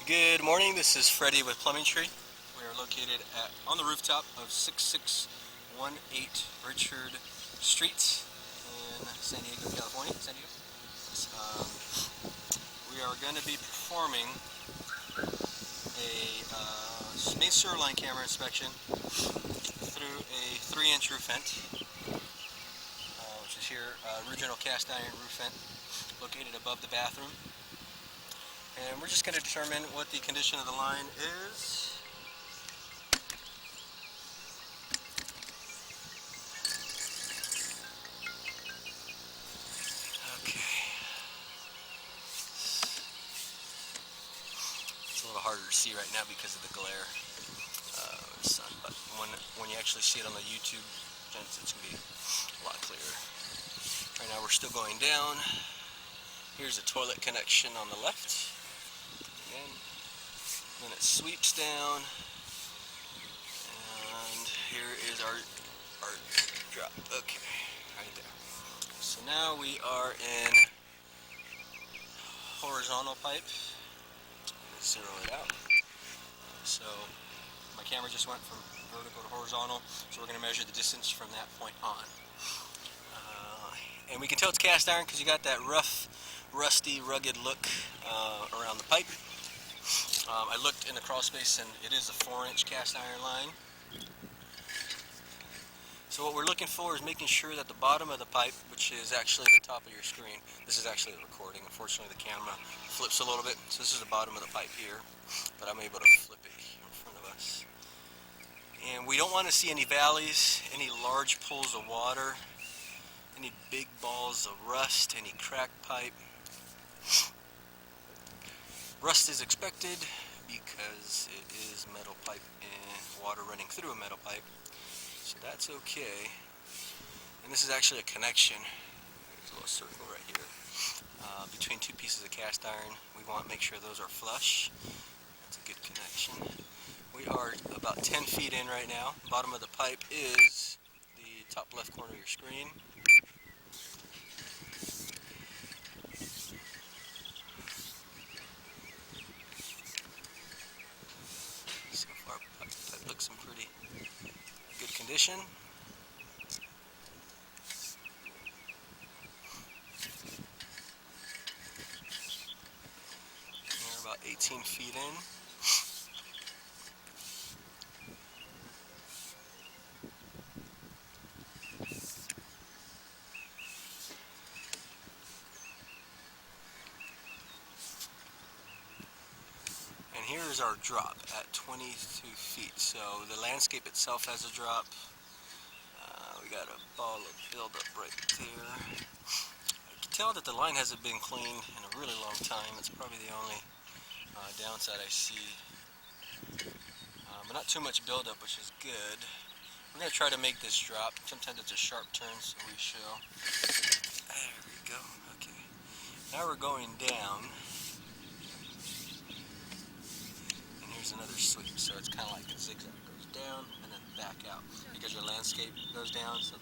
Good morning, this is Freddie with Plumbing Tree. We are located on the rooftop of 6618 Richard Street in San Diego, California. San Diego. Um, we are going to be performing a main sewer line camera inspection through a 3-inch roof vent, which is here, original cast iron roof vent located above the bathroom. And we're just going to determine what the condition of the line is. Okay. It's a little harder to see right now because of the glare of the sun, but when you actually see it on the YouTube, it's going to be a lot clearer. Right now we're still going down. Here's a toilet connection on the left. Then it sweeps down, and here is our drop. Okay, right there. So now we are in horizontal pipe. Let's zero it out. So my camera just went from vertical to horizontal, so we're going to measure the distance from that point on. And we can tell it's cast iron because you got that rough, rusty, rugged look around the pipe. I looked in the crawl space and it is a 4-inch cast iron line. So what we're looking for is making sure that the bottom of the pipe, which is actually the top of your screen, this is actually the recording. Unfortunately the camera flips a little bit, so this is the bottom of the pipe here, but I'm able to flip it here in front of us. And we don't want to see any valleys, any large pools of water, any big balls of rust, any cracked pipe. Rust is expected because it is metal pipe and water running through a metal pipe, so that's okay. And this is actually a connection. There's a little circle right here between two pieces of cast iron. We want to make sure those are flush. That's a good connection. We are about 10 feet in right now. Bottom of the pipe is the top left corner of your screen. So far, pipe looks in pretty good condition. We're about 18 feet in. And here is our drop at 22 feet. So the landscape itself has a drop. We got a ball of buildup right there. I can tell that the line hasn't been cleaned in a really long time. It's probably the only downside I see. But not too much buildup, which is good. We're going to try to make this drop. Sometimes it's a sharp turn, so we shall. There we go. Okay. Now we're going down. Another sweep, so it's kind of like a zigzag. It goes down and then back out because your landscape goes down, so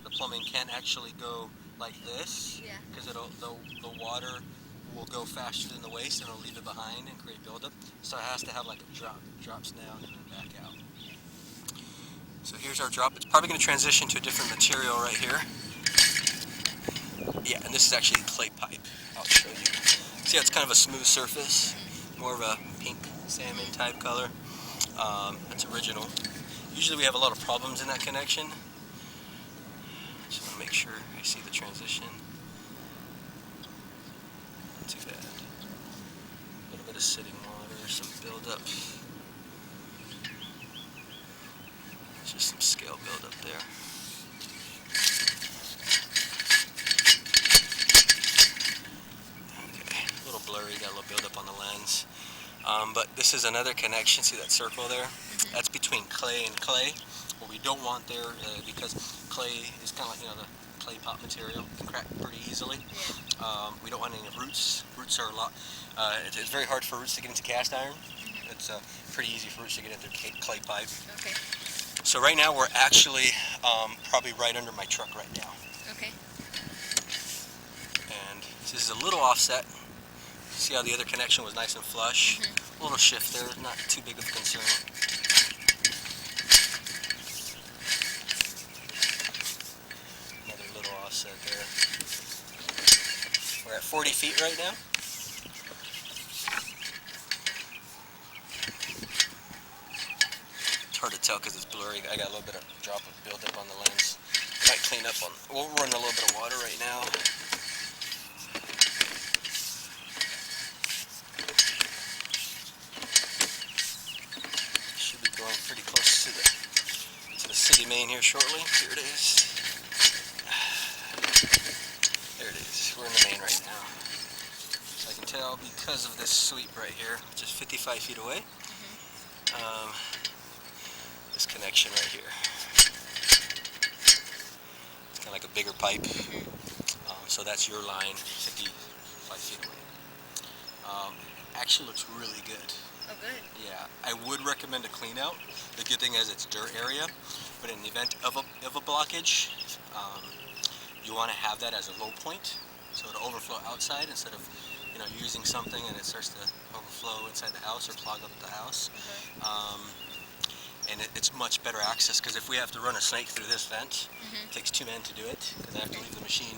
the plumbing can't actually go like this because the water will go faster than the waste and it'll leave it behind and create buildup. So it has to have like a drop. It drops down and then back out. So here's our drop. It's probably going to transition to a different material right here. Yeah, and this is actually clay pipe. I'll show you. See how it's kind of a smooth surface, more of a pink salmon type color. It's original. Usually we have a lot of problems in that connection. Just want to make sure I see the transition. Not too bad. A little bit of sitting water, some buildup. There's just some scale buildup there. Okay, a little blurry, got a little buildup on the lens. But this is another connection. See that circle there? That's between clay and clay. What we don't want there, because clay is kind of like, the clay pot material, can crack pretty easily. We don't want any roots. Roots are a lot. It's very hard for roots to get into cast iron. It's pretty easy for roots to get into clay pipe. Okay. So right now we're actually probably right under my truck right now. Okay. And this is a little offset. See how the other connection was nice and flush? A little shift there, not too big of a concern. Another little offset there. We're at 40 feet right now. It's hard to tell because it's blurry. I got a little bit of drop of buildup on the lens. Might clean up on. We'll run a little bit of water right now. Should be going pretty close to the city main here shortly. Here it is. There it is. We're in the main right now. So I can tell because of this sweep right here, just 55 feet away. This connection right here. It's kind of like a bigger pipe. So that's your line, 55 feet away. Actually looks really good. Oh, good. Yeah, I would recommend a clean out. The good thing is it's dirt area, but in the event of a blockage, you want to have that as a low point, so it'll overflow outside instead of using something and it starts to overflow inside the house or clog up the house. And it's much better access because if we have to run a snake through this vent, it takes 2 men to do it because I have to leave the machine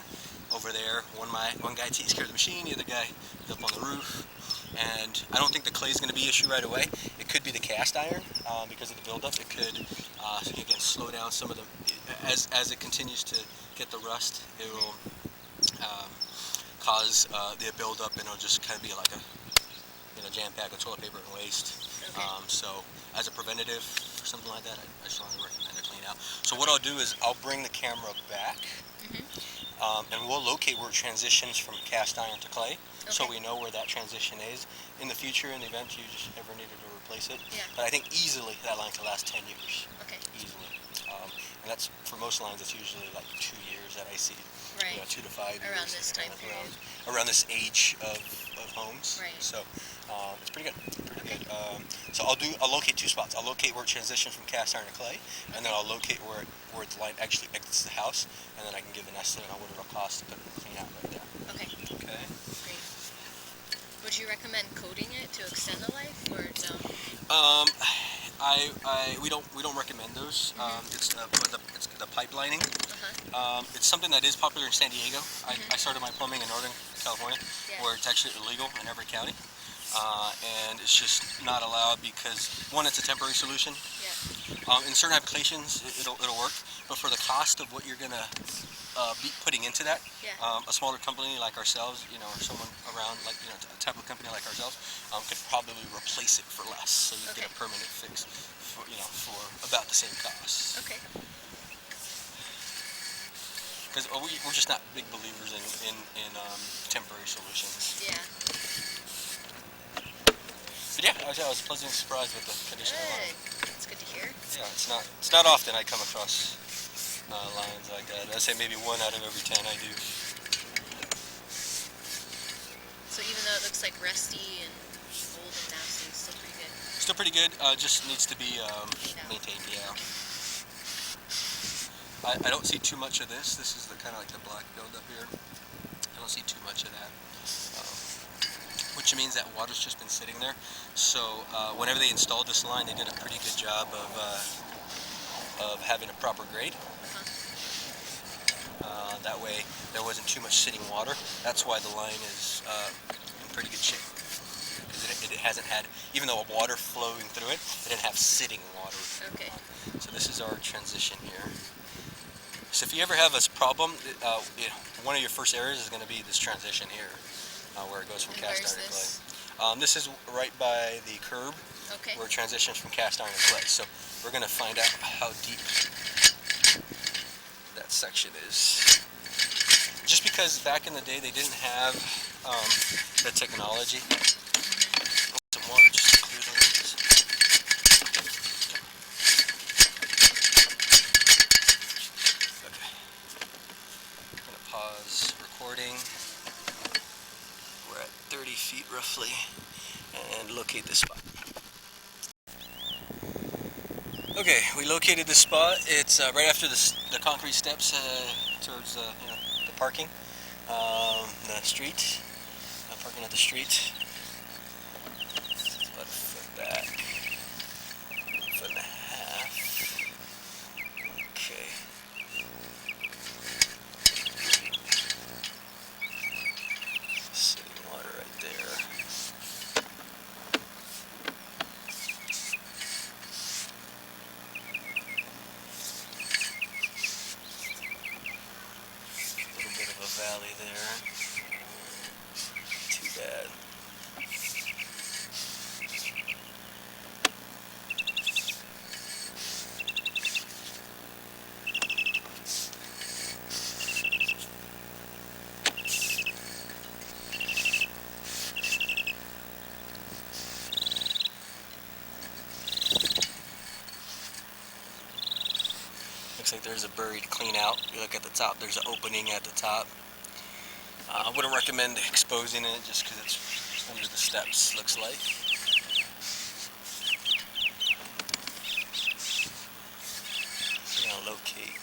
over there. One guy takes care of the machine, the other guy is up on the roof. And I don't think the clay is going to be an issue right away. It could be the cast iron because of the buildup. It could, again, slow down some of the, as it continues to get the rust, it will cause the buildup and it'll just kind of be like a jam pack of toilet paper and waste. So as a preventative for something like that, I strongly recommend a clean out. So what I'll do is I'll bring the camera back and we'll locate where it transitions from cast iron to clay. So we know where that transition is. In the future, in the event you just ever needed to replace it. But I think easily that line could last 10 years. Easily. And that's, for most lines, it's usually like 2 years that I see. 2 to 5 years. Around this time period. Around this age of homes. So it's pretty good. So I'll locate 2 spots. I'll locate where it transitions from cast iron to clay, and then I'll locate where the line actually exits the house, and then I can give an estimate on what it'll cost to put it clean out right there. Okay. Okay. Great. Would you recommend coating it to extend the life, or no? We don't recommend those. It's the pipe lining. It's something that is popular in San Diego. I started my plumbing in Northern California, where it's actually illegal in every county, and it's just not allowed because, one, it's a temporary solution. In certain applications, it'll work, but for the cost of what you're gonna be putting into that, a smaller company like ourselves, or someone around like a type of company like ourselves, could probably replace it for less, so you get a permanent fix for for about the same cost. Because we're just not big believers in temporary solutions. But yeah, I was pleasantly surprised with the condition of the line. That's good to hear. Yeah, it's not often I come across lines like that. I'd say maybe 1 out of every 10 I do. So even though it looks like rusty and old and nasty, it's still pretty good. Still pretty good. Just needs to be maintained. I don't see too much of this. This is the kind of like the black buildup here. I don't see too much of that. Which means that water's just been sitting there. So whenever they installed this line, they did a pretty good job of having a proper grade. That way there wasn't too much sitting water. That's why the line is in pretty good shape. Because it hasn't had, even though water flowing through it, it didn't have sitting water. So this is our transition here. So if you ever have a problem, one of your first areas is going to be this transition here. Where it goes from cast iron to clay. This is right by the curb, where it transitions from cast iron to clay. So we're going to find out how deep that section is. Just because back in the day they didn't have the technology. Some water just to clear the lens. Okay. I'm going to pause recording. We're at 30 feet roughly, and locate this spot. Okay, we located this spot. It's right after the concrete steps towards the parking, the street, parking at the street. It's about a there. Too bad. Looks like there's a buried clean out. You look at the top, there's an opening at the top. I wouldn't recommend exposing it just because it's under the steps, looks like. I'm gonna locate.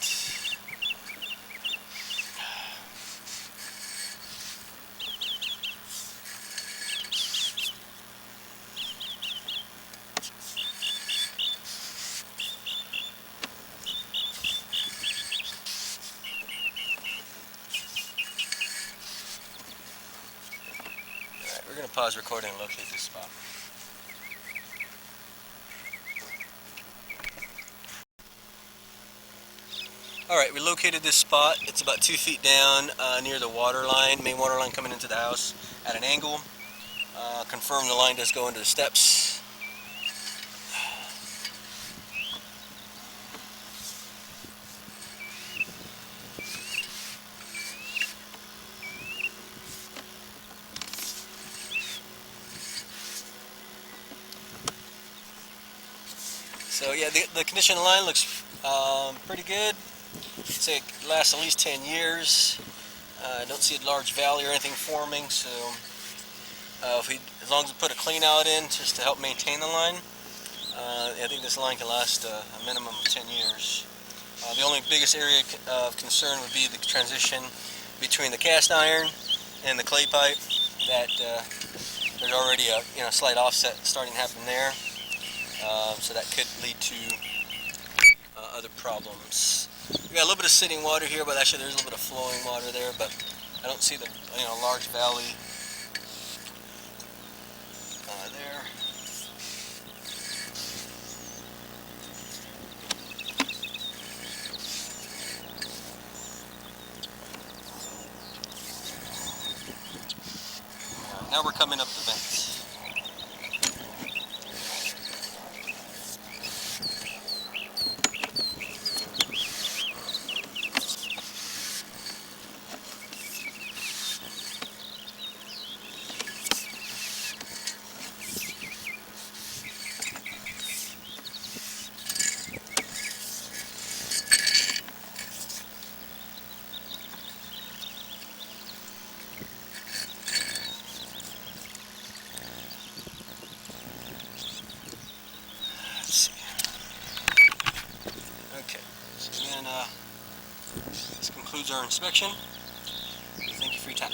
We're going to pause recording and locate this spot. Alright, we located this spot. It's about 2 feet down near the water line, main water line coming into the house at an angle. Confirm the line does go into the steps. So yeah, the condition of the line looks pretty good. I'd say it lasts at least 10 years. I don't see a large valley or anything forming, so as long as we put a clean out in just to help maintain the line, I think this line can last a minimum of 10 years. The only biggest area of concern would be the transition between the cast iron and the clay pipe. That there's already a slight offset starting to happen there. So that could lead to other problems. We got a little bit of sitting water here, but actually there's a little bit of flowing water there, but I don't see the large valley there. Now we're coming up the vents. Okay, so again, this concludes our inspection. Thank you for your time.